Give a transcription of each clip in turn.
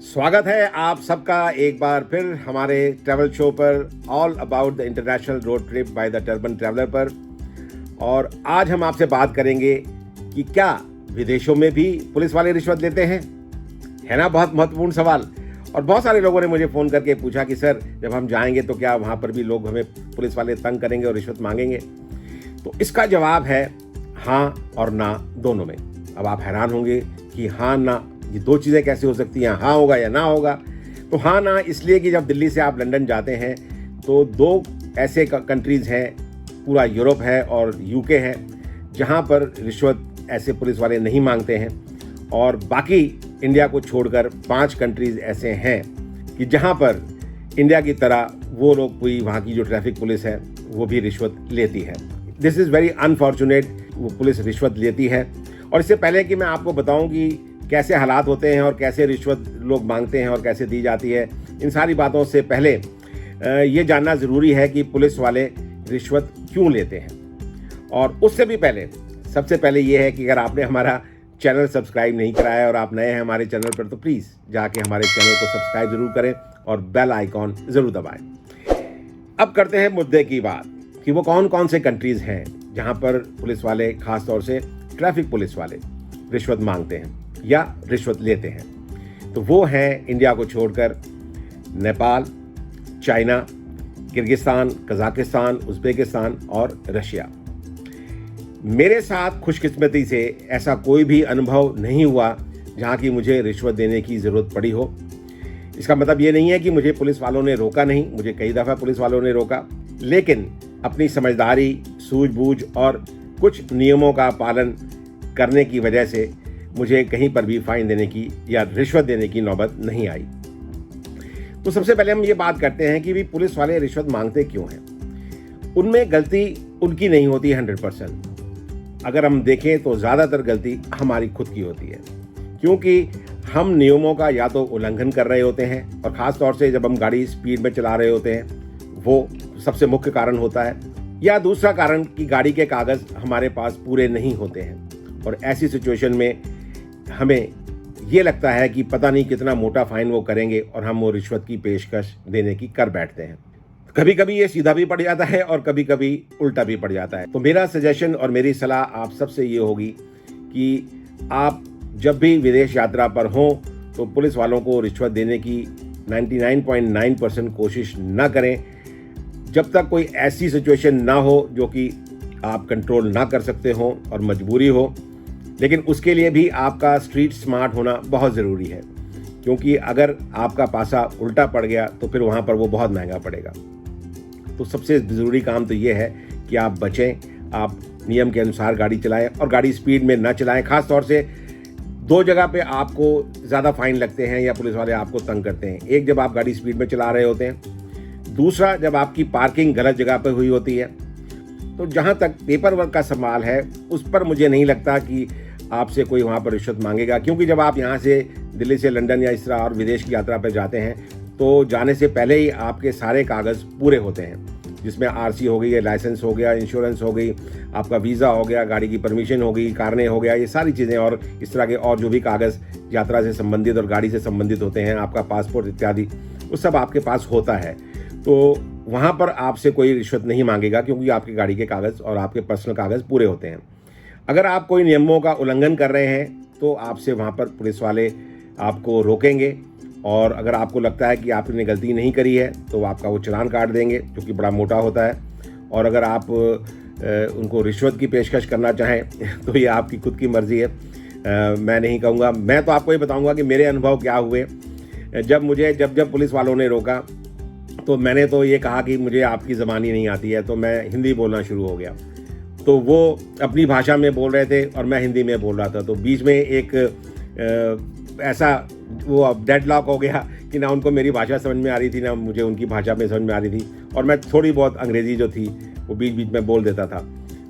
स्वागत है आप सबका एक बार फिर हमारे ट्रैवल शो पर all about the international road trip by the turban traveller पर। और आज हम आपसे बात करेंगे कि क्या विदेशों में भी पुलिस वाले रिश्वत लेते हैं। है ना, बहुत महत्वपूर्ण सवाल। और बहुत सारे लोगों ने मुझे फ़ोन करके पूछा कि सर जब हम जाएंगे तो क्या वहाँ पर भी लोग हमें पुलिस वाले तंग करेंगे और रिश्वत मांगेंगे। तो इसका जवाब है हाँ और ना दोनों में। अब आप हैरान होंगे कि हाँ ना ये दो चीज़ें कैसे हो सकती हैं, हाँ होगा या ना होगा। तो हाँ ना इसलिए कि जब दिल्ली से आप लंदन जाते हैं तो दो ऐसे कंट्रीज़ हैं, पूरा यूरोप है और यूके है, जहाँ पर रिश्वत ऐसे पुलिस वाले नहीं मांगते हैं। और बाकी इंडिया को छोड़कर 5 कंट्रीज़ ऐसे हैं कि जहाँ पर इंडिया की तरह वो लोग पूरी वहाँ की जो ट्रैफिक पुलिस है वो भी रिश्वत लेती है। दिस इज़ वेरी अनफॉर्चुनेट, वो पुलिस रिश्वत लेती है। और इससे पहले कि मैं आपको बताऊं कि कैसे हालात होते हैं और कैसे रिश्वत लोग मांगते हैं और कैसे दी जाती है, इन सारी बातों से पहले ये जानना ज़रूरी है कि पुलिस वाले रिश्वत क्यों लेते हैं। और उससे भी पहले सबसे पहले ये है कि अगर आपने हमारा चैनल सब्सक्राइब नहीं कराया और आप नए हैं हमारे चैनल पर तो प्लीज़ जाके हमारे चैनल को सब्सक्राइब ज़रूर करें और बेल आइकॉन ज़रूर दबाएं। अब करते हैं मुद्दे की बात कि वो कौन कौन से कंट्रीज़ हैं जहाँ पर पुलिस वाले, ख़ास तौर से ट्रैफिक पुलिस वाले, रिश्वत मांगते हैं या रिश्वत लेते हैं। तो वो हैं इंडिया को छोड़कर Nepal, China, Kyrgyzstan, Kazakhstan, Uzbekistan और रशिया। मेरे साथ खुशकिस्मती से ऐसा कोई भी अनुभव नहीं हुआ जहाँ की मुझे रिश्वत देने की ज़रूरत पड़ी हो। इसका मतलब ये नहीं है कि मुझे पुलिस वालों ने रोका नहीं, मुझे कई दफ़ा पुलिस वालों ने रोका, लेकिन अपनी समझदारी, सूझबूझ और कुछ नियमों का पालन करने की वजह से मुझे कहीं पर भी फाइन देने की या रिश्वत देने की नौबत नहीं आई। तो सबसे पहले हम ये बात करते हैं कि भी पुलिस वाले रिश्वत मांगते क्यों हैं। उनमें गलती उनकी नहीं होती 100%। अगर हम देखें तो ज़्यादातर गलती हमारी खुद की होती है, क्योंकि हम नियमों का या तो उल्लंघन कर रहे होते हैं, और ख़ास तौर से जब हम गाड़ी स्पीड में चला रहे होते हैं वो सबसे मुख्य कारण होता है, या दूसरा कारण कि गाड़ी के कागज़ हमारे पास पूरे नहीं होते हैं। और ऐसी सिचुएशन में हमें ये लगता है कि पता नहीं कितना मोटा फाइन वो करेंगे और हम वो रिश्वत की पेशकश देने की कर बैठते हैं। कभी कभी ये सीधा भी पड़ जाता है और कभी कभी उल्टा भी पड़ जाता है। तो मेरा सजेशन और मेरी सलाह आप सबसे ये होगी कि आप जब भी विदेश यात्रा पर हों तो पुलिस वालों को रिश्वत देने की 99.9% कोशिश ना करें, जब तक कोई ऐसी सिचुएशन ना हो जो कि आप कंट्रोल ना कर सकते हो और मजबूरी हो। लेकिन उसके लिए भी आपका स्ट्रीट स्मार्ट होना बहुत ज़रूरी है, क्योंकि अगर आपका पासा उल्टा पड़ गया तो फिर वहाँ पर वो बहुत महंगा पड़ेगा। तो सबसे ज़रूरी काम तो ये है कि आप बचें, आप नियम के अनुसार गाड़ी चलाएं और गाड़ी स्पीड में ना चलाएं। ख़ास तौर से 2 जगह पे आपको ज़्यादा फाइन लगते हैं या पुलिस वाले आपको तंग करते हैं। एक, जब आप गाड़ी स्पीड में चला रहे होते हैं। दूसरा, जब आपकी पार्किंग गलत जगह पर हुई होती है। तो जहाँ तक पेपर वर्क का सवाल है उस पर मुझे नहीं लगता कि आपसे कोई वहाँ पर रिश्वत मांगेगा, क्योंकि जब आप यहाँ से दिल्ली से लंदन या इस तरह और विदेश की यात्रा पर जाते हैं तो जाने से पहले ही आपके सारे कागज़ पूरे होते हैं, जिसमें आरसी हो गई, लाइसेंस हो गया, इंश्योरेंस हो गई, आपका वीज़ा हो गया, गाड़ी की परमिशन हो गई, कारने हो गया, ये सारी चीज़ें और इस तरह के और जो भी कागज़ यात्रा से संबंधित और गाड़ी से संबंधित होते हैं, आपका पासपोर्ट इत्यादि, वो सब आपके पास होता है। तो वहाँ पर आपसे कोई रिश्वत नहीं मांगेगा, क्योंकि आपकी गाड़ी के कागज़ और आपके पर्सनल कागज़ पूरे होते हैं। अगर आप कोई नियमों का उल्लंघन कर रहे हैं तो आपसे वहाँ पर पुलिस वाले आपको रोकेंगे, और अगर आपको लगता है कि आपने गलती नहीं करी है तो आपका वो चालान काट देंगे, जो कि बड़ा मोटा होता है। और अगर आप उनको रिश्वत की पेशकश करना चाहें तो ये आपकी खुद की मर्ज़ी है, मैं नहीं कहूँगा। मैं तो आपको ये बताऊँगा कि मेरे अनुभव क्या हुए। जब पुलिस वालों ने रोका तो मैंने तो ये कहा कि मुझे आपकी ज़बानी नहीं आती है, तो मैं हिंदी बोलना शुरू हो गया। तो वो अपनी भाषा में बोल रहे थे और मैं हिंदी में बोल रहा था, तो बीच में एक ऐसा वो डेडलॉक हो गया कि ना उनको मेरी भाषा समझ में आ रही थी ना मुझे उनकी भाषा में समझ में आ रही थी, और मैं थोड़ी बहुत अंग्रेज़ी जो थी वो बीच बीच में बोल देता था।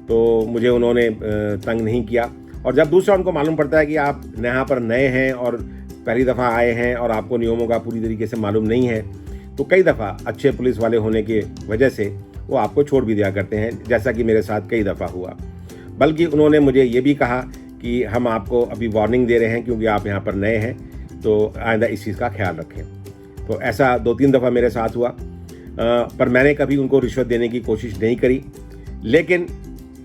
तो मुझे उन्होंने तंग नहीं किया। और जब दूसरा उनको मालूम पड़ता है कि आप यहाँ पर नए हैं और पहली दफ़ा आए हैं और आपको नियमों का पूरी तरीके से मालूम नहीं है, तो कई दफ़ा अच्छे पुलिस वाले होने की वजह से वो आपको छोड़ भी दिया करते हैं, जैसा कि मेरे साथ कई दफ़ा हुआ। बल्कि उन्होंने मुझे ये भी कहा कि हम आपको अभी वार्निंग दे रहे हैं क्योंकि आप यहाँ पर नए हैं, तो आइंदा इस चीज़ का ख्याल रखें। तो ऐसा 2-3 दफ़ा मेरे साथ हुआ, पर मैंने कभी उनको रिश्वत देने की कोशिश नहीं करी। लेकिन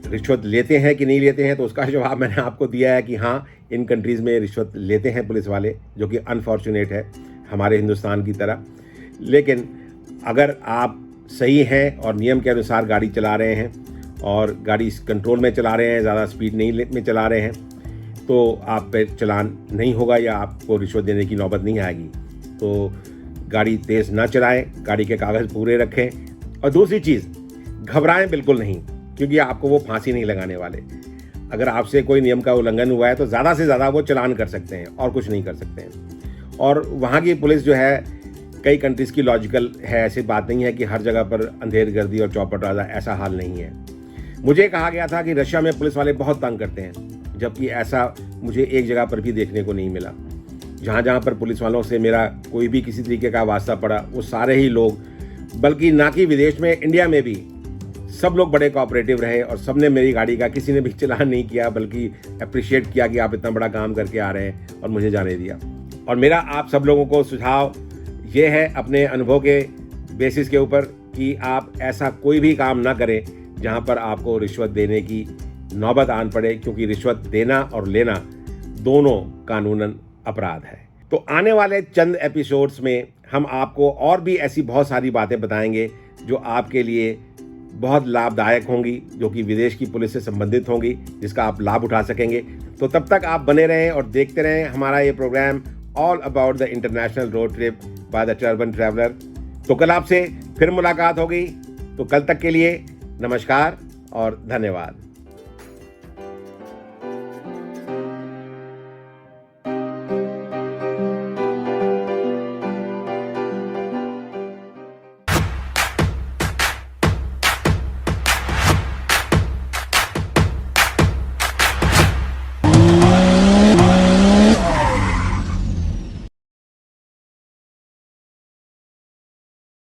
रिश्वत लेते हैं कि नहीं लेते हैं, तो उसका जवाब मैंने आपको दिया है कि हाँ, इन कंट्रीज़ में रिश्वत लेते हैं पुलिस वाले, जो कि अनफॉर्चुनेट है हमारे हिंदुस्तान की तरह। लेकिन अगर आप सही हैं और नियम के अनुसार गाड़ी चला रहे हैं और गाड़ी कंट्रोल में चला रहे हैं, ज़्यादा स्पीड नहीं में चला रहे हैं, तो आप पे चालान नहीं होगा या आपको रिश्वत देने की नौबत नहीं आएगी। तो गाड़ी तेज़ ना चलाएं, गाड़ी के कागज़ पूरे रखें। और दूसरी चीज़, घबराएं बिल्कुल नहीं, क्योंकि आपको वो फांसी नहीं लगाने वाले। अगर आपसे कोई नियम का उल्लंघन हुआ है तो ज़्यादा से ज़्यादा वो चालान कर सकते हैं और कुछ नहीं कर सकते हैं। और वहाँ की पुलिस जो है, कई कंट्रीज़ की लॉजिकल है, ऐसी बात नहीं है कि हर जगह पर अंधेर गर्दी और चौपट राजा, ऐसा हाल नहीं है। मुझे कहा गया था कि रशिया में पुलिस वाले बहुत तंग करते हैं, जबकि ऐसा मुझे एक जगह पर भी देखने को नहीं मिला। जहाँ जहाँ पर पुलिस वालों से मेरा कोई भी किसी तरीके का वास्ता पड़ा, वो सारे ही लोग, बल्कि ना कि विदेश में, इंडिया में भी सब लोग बड़े कोऑपरेटिव रहे और सबने मेरी गाड़ी का किसी ने भी चालान नहीं किया, बल्कि अप्रिशिएट किया कि आप इतना बड़ा काम करके आ रहे हैं और मुझे जाने दिया। और मेरा आप सब लोगों को सुझाव ये है, अपने अनुभव के बेसिस के ऊपर, कि आप ऐसा कोई भी काम ना करें जहाँ पर आपको रिश्वत देने की नौबत आन पड़े, क्योंकि रिश्वत देना और लेना दोनों कानूनन अपराध है। तो आने वाले चंद एपिसोड्स में हम आपको और भी ऐसी बहुत सारी बातें बताएंगे जो आपके लिए बहुत लाभदायक होंगी, जो कि विदेश की पुलिस से संबंधित होंगी, जिसका आप लाभ उठा सकेंगे। तो तब तक आप बने रहें और देखते रहें हमारा ये program all about the international road trip by the turban traveller. तो कल आपसे फिर मुलाकात होगी। तो कल तक के लिए नमस्कार और धन्यवाद।